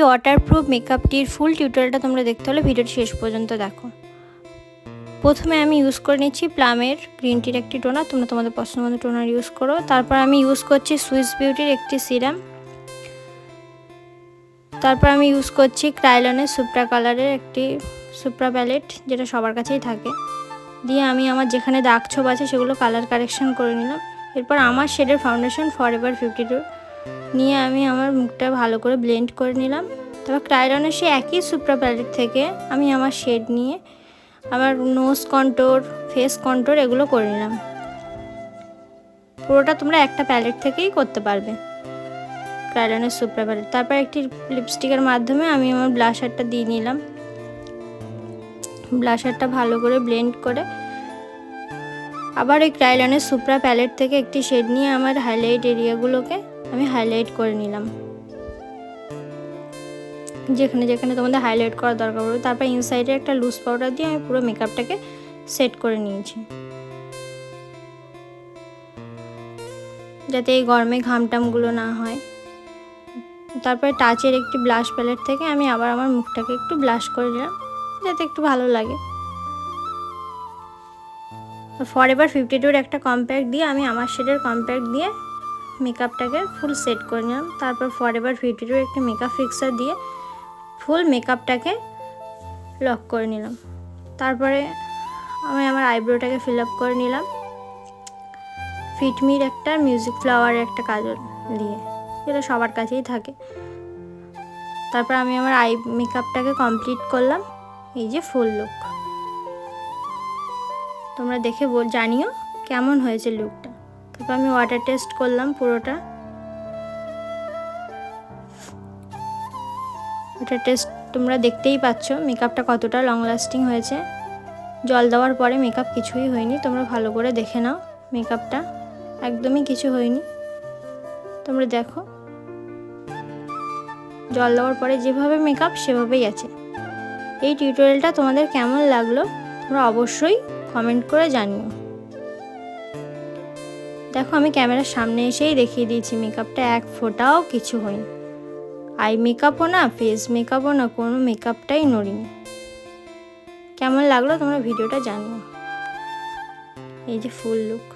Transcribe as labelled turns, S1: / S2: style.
S1: Waterproof মেকআপটির ফুল টিউটোরিয়ালটা তোমরা দেখতে হলে ভিডিওটি শেষ পর্যন্ত দেখো। প্রথমে আমি ইউজ করে নিচ্ছি প্লামের গ্রিন টির একটি টোনার, তোমরা তোমাদের পছন্দ মতো টোনার ইউজ করো। তারপর আমি ইউজ করছি সুইস বিউটির একটি সিরাম। তারপর আমি ইউজ করছি ক্রাইলনের সুপ্রা কালারের একটি সুপ্রা প্যালেট, যেটা সবার কাছেই থাকে। দিয়ে আমি আমার যেখানে দাগ ছোপ আছে সেগুলো কালার কারেকশন করে নিলাম। এরপর আমার শেডের ফাউন্ডেশন ফরএভার 52 নিয়ে আমি আমার মুখটা ভালো করে ব্লেন্ড করে নিলাম। তারপর ক্রাইলনের সেই একই সুপ্রা প্যালেট থেকে আমি আমার শেড নিয়ে আমার নোজ কন্ট্রোর, ফেস কন্ট্রোর এগুলো করে নিলাম। পুরোটা তোমরা একটা প্যালেট থেকেই করতে পারবে, ক্রাইলনের সুপ্রা প্যালেট। তারপর একটি লিপস্টিকের মাধ্যমে আমি আমার ব্লাশারটা দিয়ে নিলাম। ব্লাশারটা ভালো করে ব্লেন্ড করে আবার ওই ক্রাইলনের সুপ্রা প্যালেট থেকে একটি শেড নিয়ে আমার হাইলাইট এরিয়াগুলোকে আমি হাইলাইট করে নিলাম, যেখানে যেখানে তোমাদের হাইলাইট করার দরকার পড়বে। তারপর ইনসাইডে একটা লুজ পাউডার দিয়ে আমি পুরো মেকআপটাকে সেট করে নিয়েছি, যাতে এই গরমে ঘামটামগুলো না হয়। তারপরে টাচের একটি ব্লাশ প্যালেট থেকে আমি আবার আমার মুখটাকে একটু ব্লাশ করে নিলাম, যাতে একটু ভালো লাগে। ফরএভার 52 একটা কম্প্যাক্ট দিয়ে আমি আমার শেডের কম্প্যাক্ট দিয়ে মেকআপটাকে ফুল সেট করে নিলাম। তারপর ফরএভার 52 একটি মেকআপ ফিক্সার দিয়ে ফুল মেকআপটাকে লক করে নিলাম। তারপরে আমি আমার আইব্রোটাকে ফিল আপ করে নিলাম ফিটমির একটা মিউজিক ফ্লাওয়ারের একটা কাজল দিয়ে, যেটা সবার কাছেই থাকে। তারপর আমি আমার আই মেকআপটাকে কমপ্লিট করলাম, এই যে ফুল লুক। তোমরা দেখে জানিও কেমন হয়েছে লুকটা। তারপর আমি ওয়াটার টেস্ট করলাম পুরোটা। ওয়াটার টেস্ট তোমরা দেখতেই পাচ্ছ মেকআপটা কতটা লং লাস্টিং হয়েছে। জল দেওয়ার পরে মেকআপ কিছুই হয়নি, তোমরা ভালো করে দেখে নাও। মেকআপটা একদমই কিছু হয়নি, তোমরা দেখো। জল দেওয়ার পরে যেভাবে মেকআপ সেভাবেই আছে। এই টিউটোরিয়ালটা তোমাদের কেমন লাগলো তোমরা অবশ্যই কমেন্ট করে জানিও। দেখো আমি ক্যামেরার সামনে এসেই দেখিয়ে দিয়েছি মেকআপটা এক ফোঁটাও কিছু হয়নি। আই মেকআপও না, ফেস মেকআপও না, কোনো মেকআপটাই নড়িনি। কেমন লাগলো তোমরা ভিডিওটা জানিও। এই যে ফুল লুক।